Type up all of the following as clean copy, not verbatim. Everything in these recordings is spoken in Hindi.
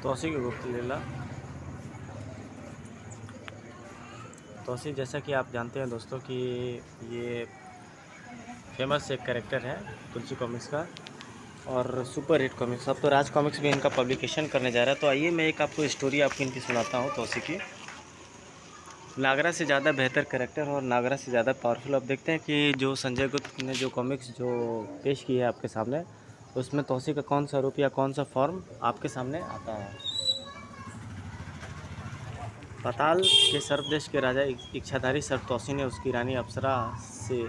तौसी की गुप्त लीला। तौसी, जैसा कि आप जानते हैं दोस्तों कि ये फेमस एक कैरेक्टर है तुलसी कॉमिक्स का और सुपर हिट कॉमिक्स। अब तो राज कॉमिक्स भी इनका पब्लिकेशन करने जा रहा है। तो आइए मैं एक आपको स्टोरी आपकी इनकी सुनाता हूँ तौसी की। नागरा से ज़्यादा बेहतर कैरेक्टर और नागरा से ज़्यादा पावरफुल। अब देखते हैं कि जो संजय गुप्त ने जो कॉमिक्स जो पेश की है आपके सामने, उसमें तौसी का कौन सा रूप या कौन सा फॉर्म आपके सामने आता है। पाताल के सर्पदेश के राजा इच्छाधारी सर्प तौसी ने उसकी रानी अप्सरा से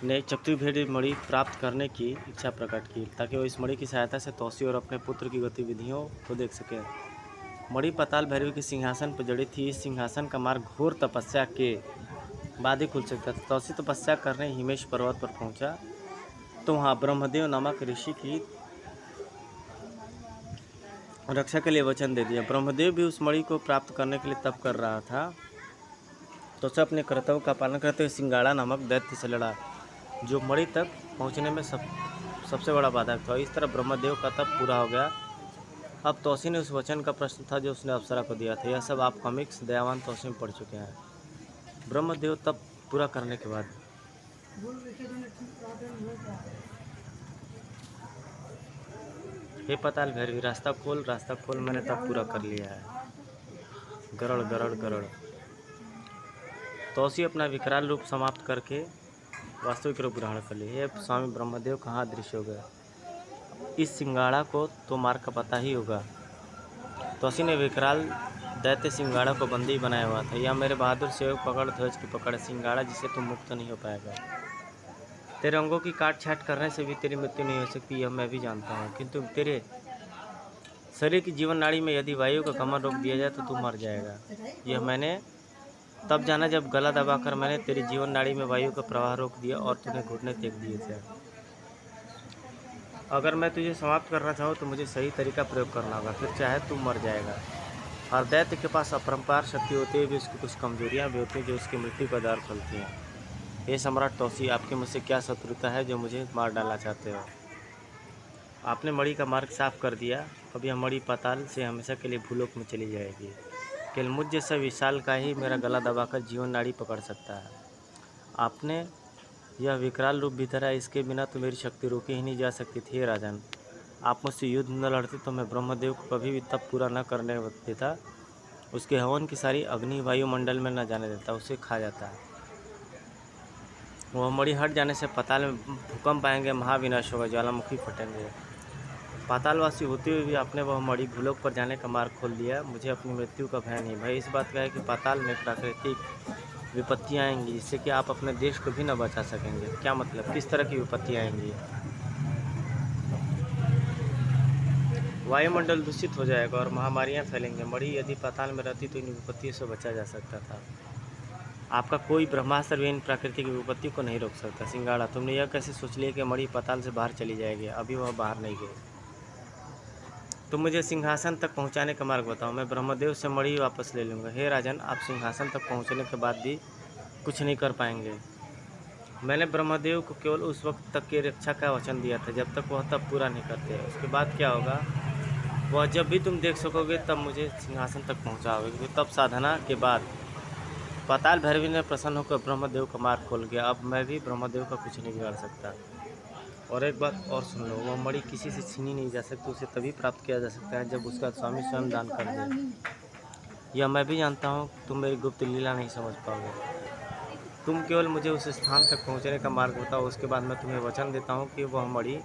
ने चक्रभेदी मणि प्राप्त करने की इच्छा प्रकट की ताकि वो इस मणि की सहायता से तौसी और अपने पुत्र की गतिविधियों को देख सके। मणि पाताल भैरवी के सिंहासन पर जड़ी थी। इस सिंहासन का मार्ग घोर तपस्या के बाद ही खुल सकता था। तौसी तपस्या करने हिमेश पर्वत पर पहुंचा तो वहाँ ब्रह्मदेव नामक ऋषि की रक्षा के लिए वचन दे दिया। ब्रह्मदेव भी उस मणि को प्राप्त करने के लिए तप कर रहा था। तो उसे अपने कर्तव्य का पालन करते हुए सिंगाड़ा नामक दैत्य से लड़ा, जो मणि तक पहुंचने में सबसे बड़ा बाधक था। इस तरह ब्रह्मदेव का तप पूरा हो गया। अब तौसी ने उस वचन का प्रश्न था जो उसने अप्सरा को दिया था। यह सब आप कॉमिक्स दयावान तौसी में पढ़ चुके हैं। ब्रह्मदेव तप पूरा करने के बाद हे पाताल भैरवी, रास्ता खोल, मैंने तप पूरा कर लिया है। गरुड़ गरुड़ गरुड़। तौसी अपना विकराल रूप समाप्त करके वास्तविक रूप ग्रहण कर लिए। हे स्वामी ब्रह्मदेव, कहाँ दृश्य हो गया। इस सिंगाड़ा को तो मार्ग का पता ही होगा। तौसी ने विकराल दैत्य सिंगाड़ा को बंदी बनाया हुआ था। यह मेरे बहादुर सेवक पकड़ ध्वज की पकड़ सिंगाड़ा, जिसे तुम मुक्त नहीं हो पाएगा। तेरे अंगों की काट छाट करने से भी तेरी मृत्यु नहीं हो सकती, यह मैं भी जानता हूँ। किंतु तेरे शरीर की जीवन नाड़ी में यदि वायु का गमन रोक दिया जाए तो तू मर जाएगा। यह मैंने तब जाना जब गला दबाकर मैंने तेरी जीवन नाड़ी में वायु का प्रवाह रोक दिया और तूने घुटने टेक दिए थे। अगर मैं तुझे समाप्त करना चाहूँ तो मुझे सही तरीका प्रयोग करना होगा, फिर चाहे तू मर जाएगा। हर दैत्य के पास अपरंपार शक्ति होती है भी उसकी कुछ कमजोरियाँ भी होती हैं जो उसकी मृत्यु का द्वार खोलती हैं। हे सम्राट तौसी, आपकी मुझसे क्या शत्रुता है जो मुझे मार डालना चाहते हो। आपने मणि का मार्ग साफ कर दिया। अब यह मणि पाताल से हमेशा के लिए भूलोक में चली जाएगी। केवल मुझ जैसा विशाल का ही मेरा गला दबाकर जीवन नाड़ी पकड़ सकता है। आपने यह विकराल रूप भी धरा, इसके बिना तो मेरी शक्ति रोकी ही नहीं जा सकती थी। राजन, आप मुझसे युद्ध न लड़ते तो मैं ब्रह्मदेव को कभी भी तप पूरा न करने देता। उसके हवन की सारी अग्नि वायुमंडल में न जाने देता, उसे खा जाता। वह मणि हट जाने से पाताल में भूकंप आएंगे, महाविनाश होगा, ज्वालामुखी फटेंगे। पातालवासी होते हुए भी आपने वह मणि भूलोक पर जाने का मार्ग खोल दिया। मुझे अपनी मृत्यु का भय नहीं। भय इस बात का है कि पाताल में प्राकृतिक विपत्तियाँ आएंगी जिससे कि आप अपने देश को भी न बचा सकेंगे। क्या मतलब, किस तरह की विपत्तियाँ आएंगी। वायुमंडल दूषित हो जाएगा और महामारियाँ फैलेंगे। मणि यदि पाताल में रहती तो इन विपत्तियों से बचा जा सकता था। आपका कोई ब्रह्मास्त्र भी इन प्राकृतिक विपत्ति को नहीं रोक सकता। सिंगाड़ा, तुमने यह कैसे सोच लिया कि मणि पाताल से बाहर चली जाएगी। अभी वह बाहर नहीं गई। तुम मुझे सिंहासन तक पहुंचाने का मार्ग बताओ, मैं ब्रह्मदेव से मणि वापस ले लूँगा। हे राजन, आप सिंहासन तक पहुंचने के बाद भी कुछ नहीं कर पाएंगे। मैंने ब्रह्मदेव को केवल उस वक्त तक की रक्षा का वचन दिया था जब तक वह तब पूरा नहीं करते। उसके बाद क्या होगा वह जब भी तुम देख सकोगे तब मुझे सिंहासन तक पहुँचाओगे। क्योंकि तब साधना के बाद पाताल भैरवी ने प्रसन्न होकर ब्रह्मदेव का मार्ग खोल गया। अब मैं भी ब्रह्मदेव का कुछ नहीं बिगाड़ सकता। और एक बात और सुन लो, वह मणि किसी से छीनी नहीं जा सकती। उसे तभी प्राप्त किया जा सकता है जब उसका स्वामी स्वयं दान कर दे। यह मैं भी जानता हूँ, तुम मेरी गुप्त लीला नहीं समझ पाओगे। तुम केवल मुझे उस स्थान तक पहुँचने का मार्ग बताओ, उसके बाद मैं तुम्हें वचन देता हूँ कि वह मणि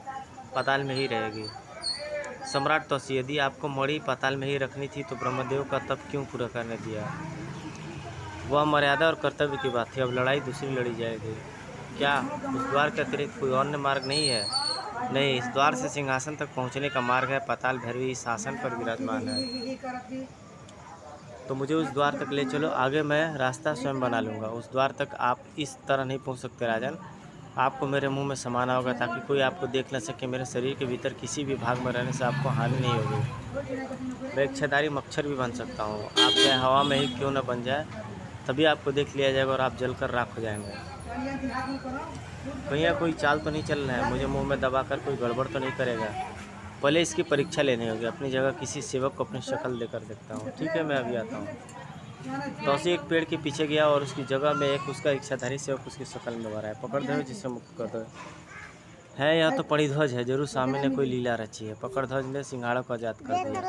पाताल में ही रहेगी। सम्राट तौसी, यदि आपको मणि पाताल में ही रखनी थी तो ब्रह्मदेव का तप क्यों पूरा करने दिया। वह मर्यादा और कर्तव्य की बात थी। अब लड़ाई दूसरी लड़ी जाएगी। क्या उस द्वार के अतिरिक्त कोई अन्य मार्ग नहीं है। नहीं, इस द्वार से सिंहासन तक पहुंचने का मार्ग है। पाताल भैरवी इस आसन पर विराजमान है, तो मुझे उस द्वार तक ले चलो। आगे मैं रास्ता स्वयं बना लूँगा। उस द्वार तक आप इस तरह नहीं पहुँच सकते राजन। आपको मेरे मुंह में समाना होगा ताकि कोई आपको देख न सके। मेरे शरीर के भीतर किसी भी भाग में रहने से आपको हानि नहीं होगी। मैं इच्छाधारी मच्छर भी बन सकता हूँ। आप चाहे हवा में ही क्यों न बन जाए, तभी आपको देख लिया जाएगा और आप जलकर राख हो जाएंगे। कहीं कोई चाल तो नहीं चल रहा है, मुझे मुंह में दबाकर कोई गड़बड़ तो नहीं करेगा। पहले इसकी परीक्षा लेनी होगी। अपनी जगह किसी सेवक को अपनी शक्ल देकर देखता हूँ। ठीक है, मैं अभी आता हूँ। तौसी एक पेड़ के पीछे गया और उसकी जगह में एक उसका इच्छाधारी सेवक उसकी शक्ल में दबा रहा है। पकड़ दो जिससे मुक्त कर दो। है यह तो पणिध्वज है, जरूर स्वामी ने कोई लीला रची है। पकड़ ध्वज ने सिंघाड़ा को आजाद कर दिया।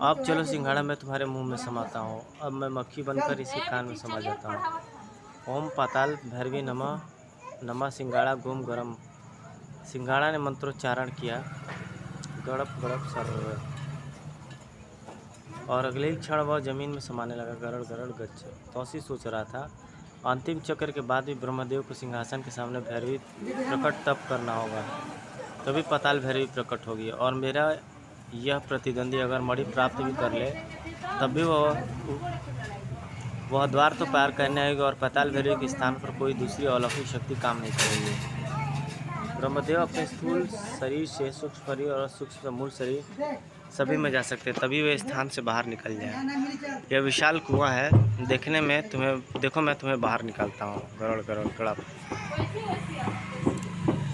अब चलो सिंघाड़ा मैं तुम्हारे मुंह में समाता हूँ। अब मैं मक्खी बनकर इसके कान में समा जाता हूँ। ओम पाताल भैरवी नमः नमः सिंघाड़ा गोम गरम। सिंघाड़ा ने मंत्रोच्चारण किया, गड़प गड़प सर, और अगले ही क्षण वह जमीन में समाने लगा, गरड़ गरड़ गच्छ। तौसी सोच रहा था, अंतिम चक्र के बाद भी ब्रह्मदेव को सिंहासन के सामने भैरवी प्रकट तब करना होगा, तभी पाताल भैरवी प्रकट होगी। और मेरा यह प्रतिद्वंदी अगर मणि प्राप्त भी कर ले तब भी वह द्वार तो पार करने आएगी और पाताल भैरवी के स्थान पर कोई दूसरी अलौकिक शक्ति काम नहीं करेगी। ब्रह्मदेव अपने स्थूल शरीर से सूक्ष्म शरीर और सूक्ष्म मूल शरीर सभी में जा सकते, तभी वे स्थान से बाहर निकल जाए। यह विशाल कुआं है, देखने में देखो मैं तुम्हें बाहर निकालता हूँ। गरड़ गरड़ गड़प।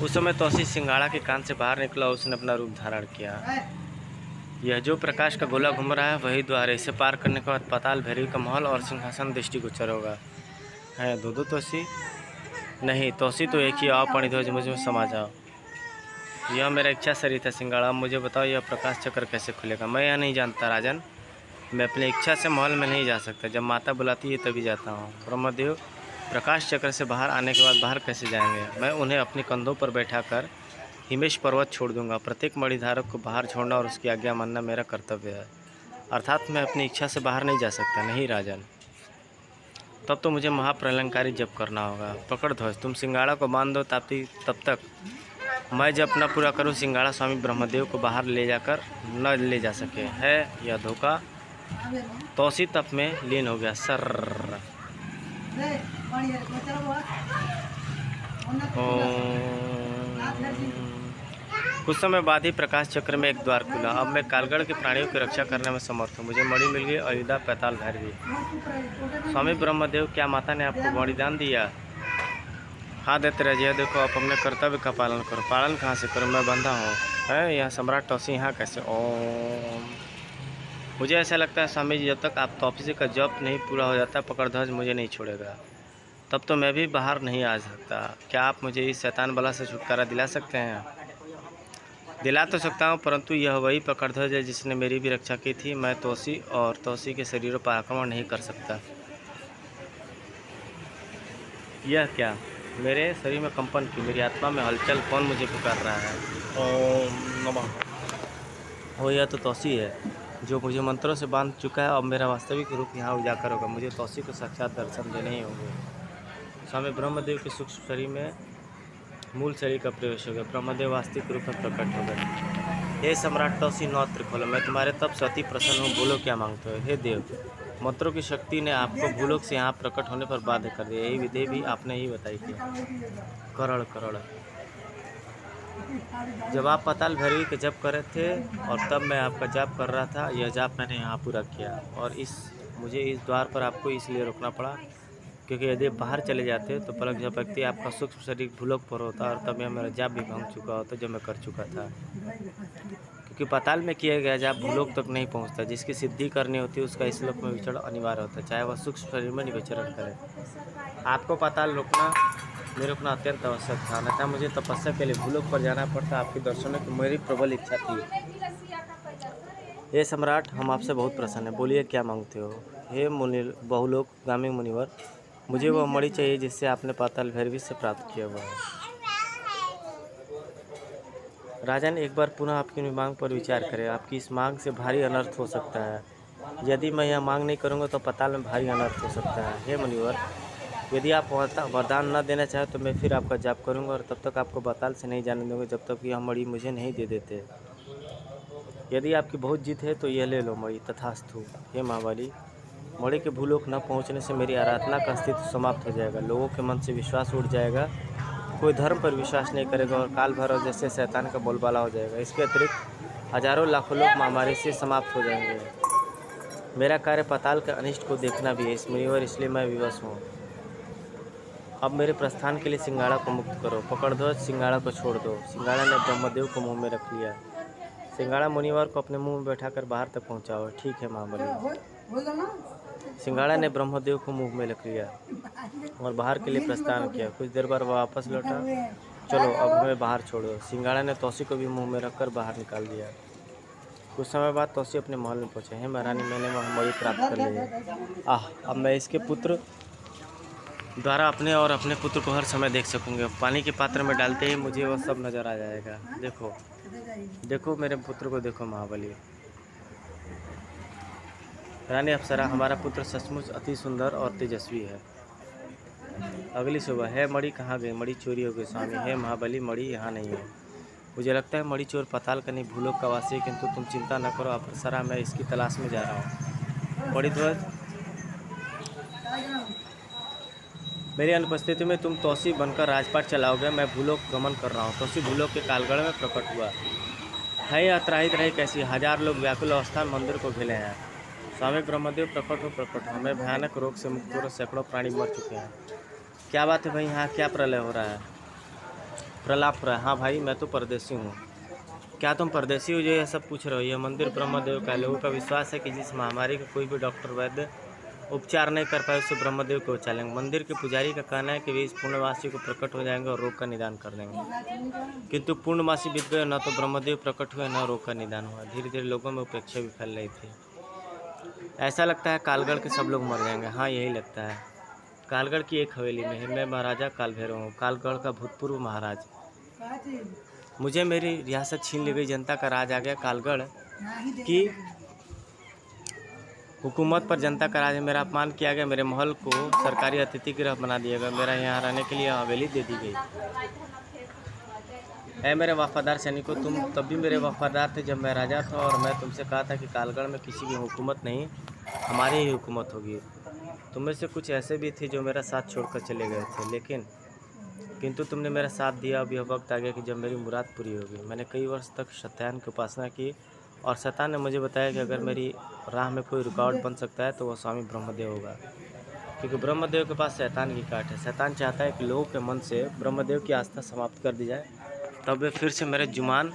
उस समय तौसी सिंघाड़ा के कान से बाहर निकला, उसने अपना रूप धारण किया। यह जो प्रकाश का गोला घूम रहा है वही द्वार है। इसे पार करने के बाद पाताल भैरवी का महल और सिंहासन दृष्टिगोचर होगा। है दो तौसी? नहीं, तौसी तो एक ही। आओ पणिध्वज मुझ में समा जाओ। यह मेरा इच्छा शरीर था सिंघाड़ा। मुझे बताओ यह प्रकाश चक्र कैसे खुलेगा? मैं यह नहीं जानता राजन, मैं अपनी इच्छा से महल में नहीं जा सकता। जब माता बुलाती है तभी जाता हूँ। ब्रह्मदेव प्रकाश चक्र से बाहर आने के बाद बाहर कैसे जाएंगे? मैं उन्हें अपने कंधों पर बैठा कर हिमेश पर्वत छोड़ दूंगा। प्रत्येक मणिधारक को बाहर छोड़ना और उसकी आज्ञा मानना मेरा कर्तव्य है। अर्थात मैं अपनी इच्छा से बाहर नहीं जा सकता। नहीं राजन, तब तो मुझे महाप्रलंकारी जप करना होगा। पकड़ ध्वज, तुम सिंघाड़ा को बांध दो, तब तक मैं जब न पूरा करूं सिंघाड़ा स्वामी ब्रह्मदेव को बाहर ले जाकर न ले जा सके। है यह धोखा? तौसी तप में लीन हो गया। सर कुछ समय बाद ही प्रकाश चक्र में एक द्वार खुला। अब मैं कालगढ़ के प्राणियों की रक्षा करने में समर्थ हूँ। मुझे मणि मिल गई। अयोध्या पैताल भैरवी। स्वामी ब्रह्मदेव, क्या माता ने आपको मणि दान दिया? हाँ देते रहिए। देखो आप अपने कर्तव्य का पालन करो। पालन कहाँ से करो, मैं बंधा हूँ। है यह सम्राट तौसी यहाँ कैसे? ओम। मुझे ऐसा लगता है स्वामी जी, जब तक आप तौसी का जप नहीं पूरा हो जाता पकड़ध्वज मुझे नहीं छोड़ेगा। तब तो मैं भी बाहर नहीं आ सकता। क्या आप मुझे इस शैतान बला से छुटकारा दिला सकते हैं? दिला तो सकता हूँ, परंतु यह वही पकड़ध्वज है जिसने मेरी भी रक्षा की थी। मैं तौसी और तौसी के शरीरों पर आक्रमण नहीं कर सकता। यह क्या? मेरे शरीर में कंपन की, मेरी आत्मा में हलचल, कौन मुझे पुकार रहा है? ओम नमः। हो यह तो तौसी है जो मुझे मंत्रों से बांध चुका है। अब मेरा वास्तविक रूप यहाँ उजागर होगा। मुझे तौसी को साक्षात दर्शन देने ही होंगे। स्वामी ब्रह्मदेव के सूक्ष्म शरीर में मूल शरीर का प्रवेश हो गया। ब्रह्मदेव वास्तविक रूप में प्रकट हो गए। हे सम्राट तौसी, नौत्र खोलो। मैं तुम्हारे तप से अति प्रसन्न हूँ। बोलो क्या मांगते हो? हे देव, मंत्रों की शक्ति ने आपको भूलोक से यहाँ प्रकट होने पर बाध्य कर दिया। यही विधि भी आपने ही बताई थी। करोड़ करोड़। जब आप पाताल भैरवी के जप कर रहे थे और तब मैं आपका जाप कर रहा था, यह जाप मैंने यहाँ पूरा किया। और मुझे इस द्वार पर आपको इसलिए रोकना पड़ा क्योंकि यदि बाहर चले जाते तो पलक झपकते आपका सूक्ष्म शरीर भूलोक पर होता और तब यह मेरा जाप भी भंग चुका होता, जो मैं कर चुका था। क्योंकि पाताल में किया गया जाप भूलोक तक नहीं पहुंचता। जिसकी सिद्धि करनी होती है उसका इस लोक में विचरण अनिवार्य होता है, चाहे वह सूक्ष्म शरीर में विचरण करे। आपको पाताल रोकना अत्यंत आवश्यक था, अन्यथा मुझे तपस्या के लिए भूलोक पर जाना पड़ता। आपके दर्शनों की मेरी प्रबल इच्छा थी। हे सम्राट, हम आपसे बहुत प्रसन्न हैं। बोलिए क्या मांगते हो? हे मुनि बहुलोक गामी मुनिवर, मुझे वह मणि चाहिए जिससे आपने पाताल भैरवी से प्राप्त किया हुआ है। राजन, एक बार पुनः आपकी मांग पर विचार करें। आपकी इस मांग से भारी अनर्थ हो सकता है। यदि मैं यह मांग नहीं करूंगा तो पाताल में भारी अनर्थ हो सकता है। हे मुनिवर, यदि आप वरदान न देना चाहें तो मैं फिर आपका जाप करूंगा और तब तक आपको पाताल से नहीं जाने दूंगा जब तक यह मणि मुझे नहीं दे देते। यदि आपकी बहुत जिद है तो यह ले लो मणि। तथास्तु। हे महाबली, मणि के भूलोक न पहुंचने से मेरी आराधना का अस्तित्व समाप्त हो जाएगा। लोगों के मन से विश्वास उठ जाएगा, कोई धर्म पर विश्वास नहीं करेगा और काल भैरव जैसे शैतान का बोलबाला हो जाएगा। इसके अतिरिक्त हजारों लाखों लोग महामारी से समाप्त हो जाएंगे। मेरा कार्य पाताल के अनिष्ट को देखना भी है इस मुनिवर, इसलिए मैं विवश हूँ। अब मेरे प्रस्थान के लिए सिंगाड़ा को मुक्त करो। पकड़ दो, सिंगाड़ा को छोड़ दो। सिंगाड़ा ने ब्रह्मदेव को मुंह में रख लिया। सिंगाड़ा मुनिवर को अपने मुंह में बैठाकर बाहर तक पहुंचाओ। ठीक है महाबली। सिंगाड़ा ने ब्रह्मदेव को मुंह में रख लिया और बाहर के लिए प्रस्थान किया। कुछ देर बाद वापस लौटा। चलो अब हमें बाहर छोड़ो। सिंगाड़ा ने तौसी को भी मुंह में रखकर बाहर निकाल दिया। कुछ समय बाद तौसी अपने महल में पहुंचे। हे महारानी, मैंने वह मणि प्राप्त कर ली है। अब मैं इसके पुत्र द्वारा अपने और अपने पुत्र को हर समय देख सकूंगी। पानी के पात्र में डालते ही मुझे वह सब नजर आ जाएगा। देखो देखो मेरे पुत्र को देखो महाबली। रानी अप्सरा, हमारा पुत्र सचमुच अति सुंदर और तेजस्वी है। अगली सुबह, है मणि कहाँ गई? मणि चोरी हो गई स्वामी। है महाबली, मणि यहाँ नहीं है। मुझे लगता है मणि चोर पाताल का नहीं भूलोक का वासी है, किंतु तुम चिंता न करो अप्सरा, मैं इसकी तलाश में जा रहा हूँ। मणिध्वज, मेरी अनुपस्थिति में तुम तौसी बनकर राजपाट चलाओगे। मैं भूलोक गमन कर रहा हूँ। तौसी भूलोक के कालगढ़ में प्रकट हुआ है। यह त्राहित रही कैसी? हजार लोग व्याकुल अवस्था में मंदिर को घेरे हैं। स्वामी ब्रह्मदेव, प्रकट हो। हमें भयानक रोग से मुक्त करो। सैकड़ों प्राणी मर चुके हैं। क्या बात है भाई, यहाँ क्या प्रलय हो रहा है? प्रलाप हो रहा है? हाँ भाई, मैं तो परदेसी हूँ। क्या तुम परदेसी हो जो यह सब पूछ रहे हो? यह मंदिर ब्रह्मदेव का है। लोगों का विश्वास है कि जिस महामारी का कोई भी डॉक्टर वैद्य उपचार नहीं कर पाए, उससे ब्रह्मदेव को बचा लेंगे। मंदिर के पुजारी का कहना है कि वे इस पूर्णमासी को प्रकट हो जाएंगे और रोग का निदान कर देंगे, किंतु पूर्णमासी बीत गए, न तो ब्रह्मदेव प्रकट हुए न रोग का निदान हुआ। धीरे धीरे लोगों में उपेक्षा भी फैल रही थी। ऐसा लगता है कालगढ़ के सब लोग मर जाएंगे। हाँ, यही लगता है। कालगढ़ की एक हवेली में मैं महाराजा कालभैरव हूँ, कालगढ़ का भूतपूर्व महाराज। मुझे मेरी रियासत छीन ली गई, जनता का राज आ गया। कालगढ़ की हुकूमत पर जनता का राज है। मेरा अपमान किया गया। मेरे महल को सरकारी अतिथि गृह बना दिया गया। मेरा यहाँ रहने के लिए हवेली दे दी गई। ऐ मेरे वफादार सैनिकों, तुम तब भी मेरे वफादार थे जब मैं राजा था, और मैं तुमसे कहा था कि कालगढ़ में किसी की हुकूमत नहीं, हमारी ही हुकूमत होगी। तुम में से कुछ ऐसे भी थे जो मेरा साथ छोड़कर चले गए थे, किंतु तुमने मेरा साथ दिया। अब यह वक्त आ गया कि जब मेरी मुराद पूरी होगी। मैंने कई वर्ष तक शैतान की उपासना की, और शैतान ने मुझे बताया कि अगर मेरी राह में कोई रुकावट बन सकता है तो वह स्वामी ब्रह्मदेव होगा, क्योंकि ब्रह्मदेव के पास शैतान की काट है। शैतान चाहता है कि लोगों के मन से ब्रह्मदेव की आस्था समाप्त कर दी जाए, तब वे फिर से मेरे जुमान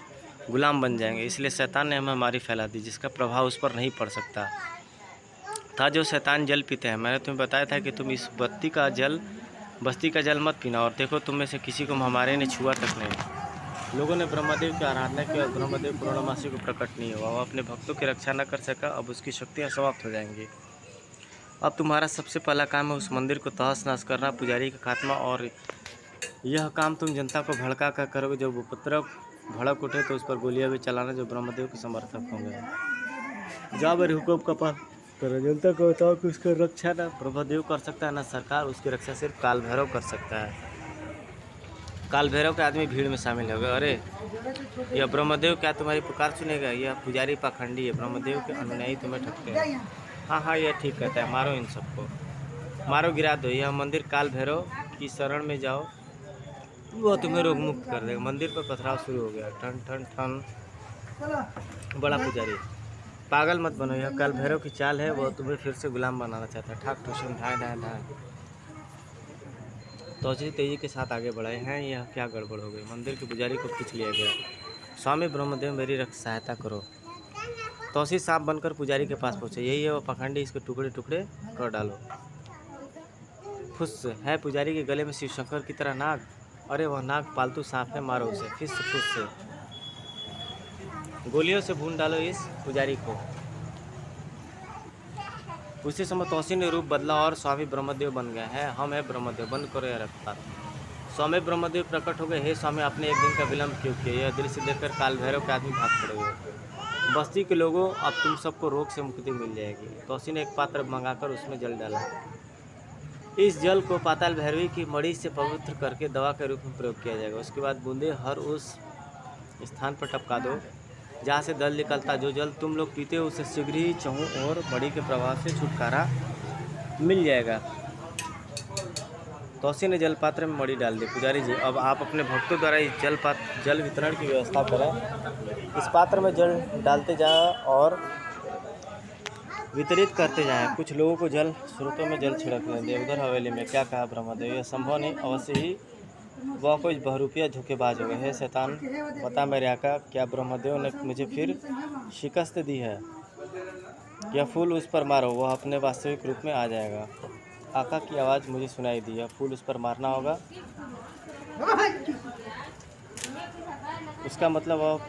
गुलाम बन जाएंगे। इसलिए शैतान ने हमें मारी फैला दी, जिसका प्रभाव उस पर नहीं पड़ सकता था। जो शैतान जल पीते हैं, मैंने तुम्हें बताया था कि तुम इस बस्ती का जल मत पीना, और देखो तुम में से किसी को हमारे ने छुआ तक नहीं। लोगों ने ब्रह्मदेव की आराधना की और ब्रह्मदेव पूर्णमासी को प्रकट नहीं हुआ। वह अपने भक्तों की रक्षा न कर सका। अब उसकी शक्तियाँ समाप्त हो जाएंगी। अब तुम्हारा सबसे पहला काम है उस मंदिर को तहस नहस करना, पुजारी का खात्मा, और यह काम तुम जनता को भड़का कर करोगे। जब उपद्रव भड़क उठे तो उस पर गोलियां भी चलाना जो ब्रह्मदेव के समर्थक होंगे। जाओ मेरे हुक्म का पालन करो। जनता को बताओ कि उसकी रक्षा न ब्रह्मदेव कर सकता है, न सरकार। उसकी रक्षा सिर्फ कालभैरव कर सकता है। कालभैरव के आदमी भीड़ में शामिल हो गए। अरे, यह ब्रह्मदेव क्या तुम्हारी पुकार सुनेगा? यह पुजारी पाखंडी है। ब्रह्मदेव के अनुयायी तुम्हें ठगते हैं। हाँ, यह ठीक कहता है। मारो इन सबको, मारो, गिरा दो। यह मंदिर कालभैरव की शरण में जाओ, वो तुम्हें रोग मुक्त कर देगा। मंदिर पर पथराव शुरू हो गया। ठन ठन ठन। बड़ा पुजारी, पागल मत बनो। यह कालभैरव की चाल है। वह तुम्हें फिर से गुलाम बनाना चाहता है। ठाक ठुसन, धाए धाए धाए। तौसी तेजी के साथ आगे बढ़े हैं। यह क्या गड़बड़ हो गई? मंदिर के पुजारी को खींच लिया गया। स्वामी ब्रह्मदेव, मेरी सहायता करो। तौसी सांप बनकर पुजारी के पास पहुंचे। यही है वो पाखंडी, इसके टुकड़े टुकड़े कर डालो। फुस है पुजारी के गले में शिवशंकर की तरह नाग। अरे वह नाग पालतू सांप है, मारो उसे। फिस फुस से गोलियों से भून डालो इस पुजारी को। उसी समय तौसी ने रूप बदला और स्वामी ब्रह्मदेव बन गया है। हम है ब्रह्मदेव, बंद करो यह रफ्तार। स्वामी ब्रह्मदेव प्रकट हो गए। हे स्वामी, आपने एक दिन का विलंब क्यों किया? यह दृश्य देखकर कालभैरव के आदमी भाग पड़े हुए। बस्ती के लोगों, अब तुम सबको रोग से मुक्ति मिल जाएगी। तौसी ने एक पात्र मंगाकर उसमें जल डाला। इस जल को पाताल भैरवी की मणि से पवित्र करके दवा के रूप में प्रयोग किया जाएगा। उसके बाद बूंदे हर उस स्थान पर टपका दो जहाँ से जल निकलता। जो जल तुम लोग पीते हो उसे शीघ्र ही चहु और मणि के प्रभाव से छुटकारा मिल जाएगा। तौसी ने जलपात्र में मणि डाल दी। पुजारी जी, अब आप अपने भक्तों द्वारा इस जल वितरण की व्यवस्था करें। इस पात्र में जल डालते जाएं और वितरित करते जाएं। कुछ लोगों को जल स्रोतों में जल छिड़कने दें। उधर हवेली में क्या कहा ब्रह्मदेव, यह संभव नहीं, अवश्य ही वह कोई बहरूपिया धोखेबाज होगा। हे शैतान, बता मेरे आका, क्या ब्रह्मदेव ने मुझे फिर शिकस्त दी है? यह फूल उस पर मारो, वह अपने वास्तविक रूप में आ जाएगा। आका की आवाज़ मुझे सुनाई दी, यह फूल उस पर मारना होगा। इसका मतलब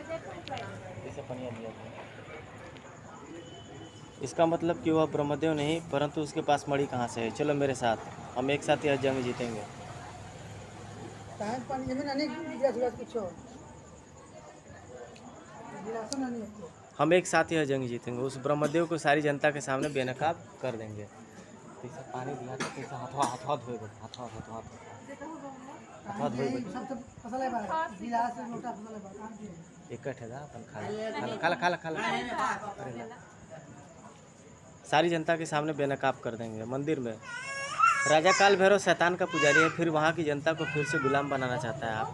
इसका मतलब कि वह ब्रह्मदेव नहीं, परंतु उसके पास मणि कहाँ से है? चलो मेरे साथ, हम एक साथ यह जंग जीतेंगे। हम एक साथ यह जंग जीतेंगे। उस ब्रह्मदेव को सारी जनता के सामने बेनकाब कर देंगे। पानी दिया तो हाथ धोए सारी जनता के सामने बेनकाब कर देंगे। मंदिर में राजा काल भैरव शैतान का पुजारी है, फिर वहाँ की जनता को फिर से गुलाम बनाना चाहता है। आप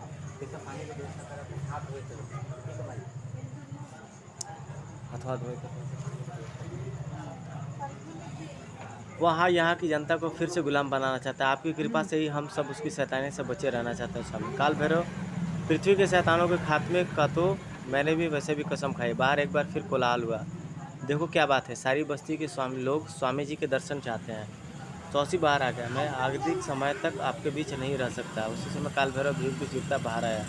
वहाँ यहाँ की जनता को फिर से गुलाम बनाना चाहता है। आपकी कृपा से ही हम सब उसकी शैतानी से बचे रहना चाहते हैं स्वामी। काल भैरव, पृथ्वी के शैतानों के खात्मे का तो मैंने भी वैसे भी कसम खाई। बाहर एक बार फिर कोलाहल हुआ। देखो क्या बात है, सारी बस्ती के लोग स्वामी जी के दर्शन चाहते हैं। चौसी बाहर आ गया। मैं अधिक समय तक आपके बीच नहीं रह सकता। उसी समय काल भैरव भीड़ की चीरता बाहर आया।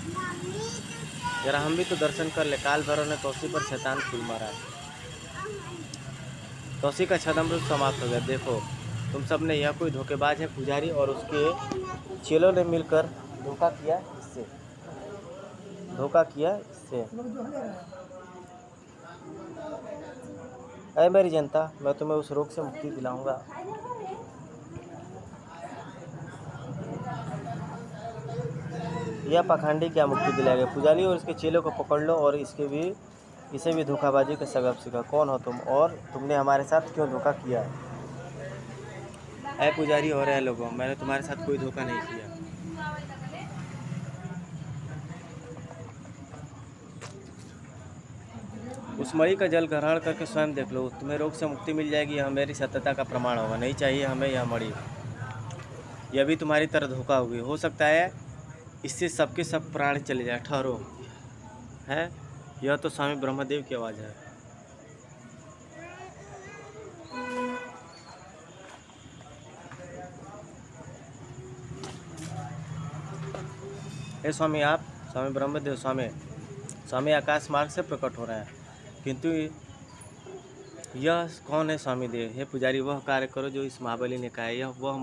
जरा हम भी तो दर्शन कर ले। काल भैरव ने तौसी पर शैतान फूल मारा। तौसी का छद्म रूप समाप्त हो गया। देखो तुम सब ने, यह कोई धोखेबाज है। पुजारी और उसके चेलों ने मिलकर धोखा किया इससे। अरे मेरी जनता, मैं तुम्हें उस रोग से मुक्ति दिलाऊंगा। यह पाखंडी क्या मुक्ति दिलाएगा? पुजारी और इसके चेलों को पकड़ लो और इसे भी धोखाबाजी का सबक सिखा। कौन हो तुम और तुमने हमारे साथ क्यों धोखा किया? ऐ पुजारी और ऐ लोगों, मैंने तुम्हारे साथ कोई धोखा नहीं किया। उस मणि का जल ग्रहण करके स्वयं देख लो, तुम्हें रोग से मुक्ति मिल जाएगी। यह मेरी सत्यता का प्रमाण होगा। नहीं चाहिए हमें यह मणि, यह भी तुम्हारी तरह धोखा होगी। हो सकता है इससे सबके सब प्राण चले जाए। ठहरो, है यह तो स्वामी ब्रह्मदेव की आवाज़ है। हे स्वामी, आप स्वामी ब्रह्मदेव, स्वामी आकाश मार्ग से प्रकट हो रहे हैं, किंतु यह कौन है? स्वामी देव, हे पुजारी, वह कार्य करो जो इस महाबली ने कहा है। यह वह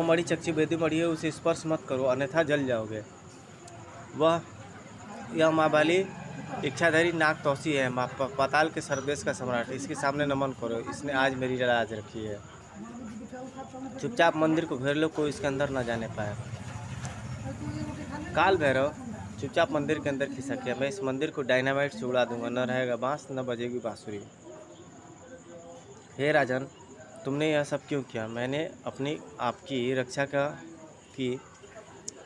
मणि चक्षु वेदी मणि है, उसे स्पर्श मत करो अन्यथा जल जाओगे। यह महाबली इच्छाधारी नाग तौसी है, पाताल के सर्वदेश का सम्राट। इसके सामने नमन करो, इसने आज मेरी लाज रखी है। चुपचाप मंदिर को घेर लो, कोई इसके अंदर न जाने पाए। काल भैरव चुपचाप मंदिर के अंदर खिसक गया। मैं इस मंदिर को डायनामाइट से उड़ा दूंगा, न रहेगा बांस न बजेगी बांसुरी। हे राजन, तुमने यह सब क्यों किया? मैंने अपनी आपकी रक्षा की,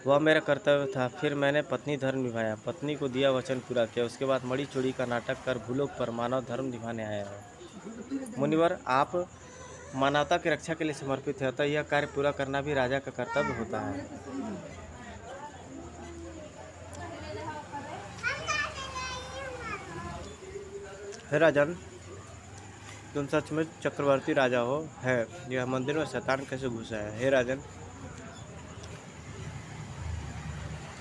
वह मेरा कर्तव्य था। फिर मैंने पत्नी धर्म निभाया, पत्नी को दिया वचन पूरा किया। उसके बाद मणि चोरी का नाटक कर भूलोक पर मानव धर्म निभाने आया है। मुनिवर, आप मानवता की रक्षा के लिए समर्पित है, अतः यह कार्य पूरा करना भी राजा का कर्तव्य होता है। हे राजन, तुम सच में चक्रवर्ती राजा हो? है यह मंदिर में शैतान कैसे घुसा है? हे राजन,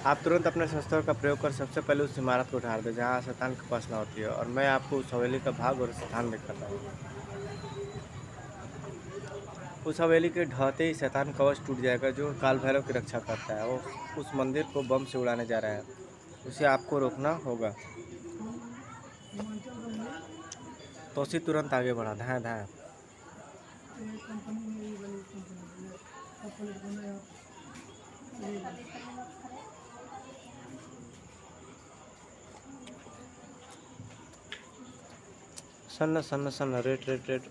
आप तुरंत अपने शस्त्रों का प्रयोग कर सबसे पहले उस इमारत को उठार दें जहाँ शैतान की उपासना होती है, और मैं आपको उस हवेली का भाग और स्थान दिखाता हूँ। उस हवेली के ढहते ही शैतान कवच टूट जाएगा जो काल भैरव की रक्षा करता है। वो उस मंदिर को बम से उड़ाने जा रहा है, उसे आपको रोकना होगा। तो उसी तुरंत आगे बढ़ा। धाए धाए सन्न सन्न सन्न रेट रेट रेट।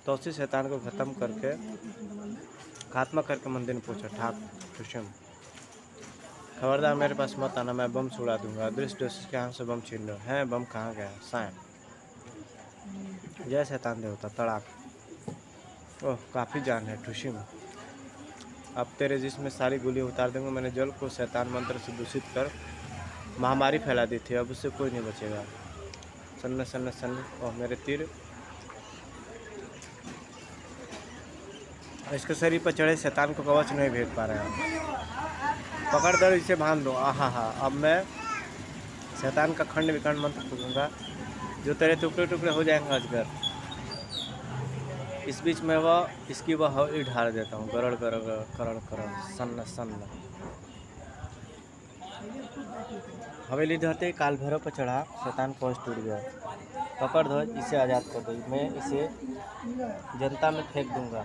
तो उसी शैतान को खत्म करके, खात्मा करके मंदिर में पहुंचा। ठाक कृष्ण खबरदार मेरे पास मत आना, मैं बम छुड़ा दूंगा। अदृष्ट दोस्त के हाथ से बम छीन लो। है बम कहाँ गया? साइन जय शैतान देवता तड़ाक। ओह काफ़ी जान है ठुशी में। अब तेरे जिस्म में सारी गोलियां उतार दूंगा। मैंने जल को शैतान मंत्र से दूषित कर महामारी फैला दी थी, अब उससे कोई नहीं बचेगा। सन्न सन्न सन्न। ओह मेरे तीर इसके शरीर पर चढ़े शैतान को कवच नहीं भेद पा रहे हैं। पकड़ कर इसे बांध दो। आहा हा। अब मैं शैतान का खंड विखंड मंत्र फूकूंगा जो तेरे टुकड़े टुकड़े हो जाएंगे अजगर। इस बीच में इसकी हवेली ढाल देता हूँ। गरड़ गरड़ करड़ करड़ सन्न सन्न। हवेली ढहते काल भैरव पर चढ़ा शैतान कवच टूट गया। पकड़ ध्वज इसे आज़ाद कर दो। मैं इसे जनता में फेंक दूंगा।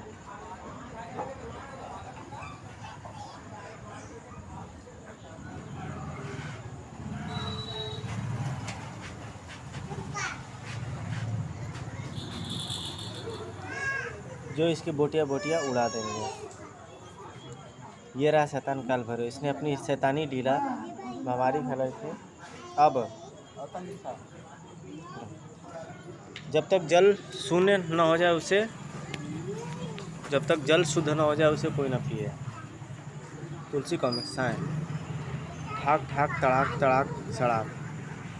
जो इसकी बोटियाँ उड़ा देंगे। ये रहा शैतान काल भैरव। इसने अपनी शैतानी लीला महामारी फैलाई थी। अब जब तक जल शून्य न हो जाए उसे जब तक जल शुद्ध न हो जाए उसे कोई न पिए। तुलसी कॉमिक्स साए। ठाक ठाक तड़ाक तड़ाक सड़ाक।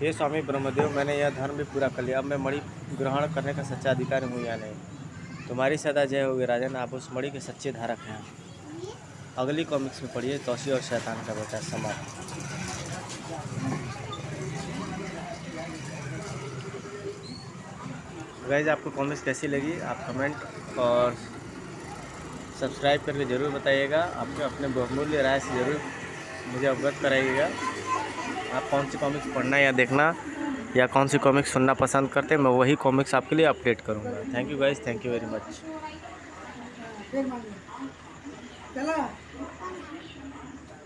हे स्वामी ब्रह्मदेव, मैंने यह धर्म भी पूरा कर लिया। अब मैं मणि ग्रहण करने का सच्चा अधिकारी हूँ या नहीं? तुम्हारी सदा जय होगी राजन। आप उस मणि के सच्चे धारक हैं। अगली कॉमिक्स में पढ़िए तौसी और शैतान का बेटा समाप्त। गाइज आपको कॉमिक्स कैसी लगी आप कमेंट और सब्सक्राइब करके ज़रूर बताइएगा। आपके अपने बहुमूल्य राय से ज़रूर मुझे अवगत कराइएगा। आप कौन सी कॉमिक्स पढ़ना या देखना या कौन सी कॉमिक्स सुनना पसंद करते हैं, मैं वही कॉमिक्स आपके लिए अपडेट करूँगा। Thank you guys, thank you very much.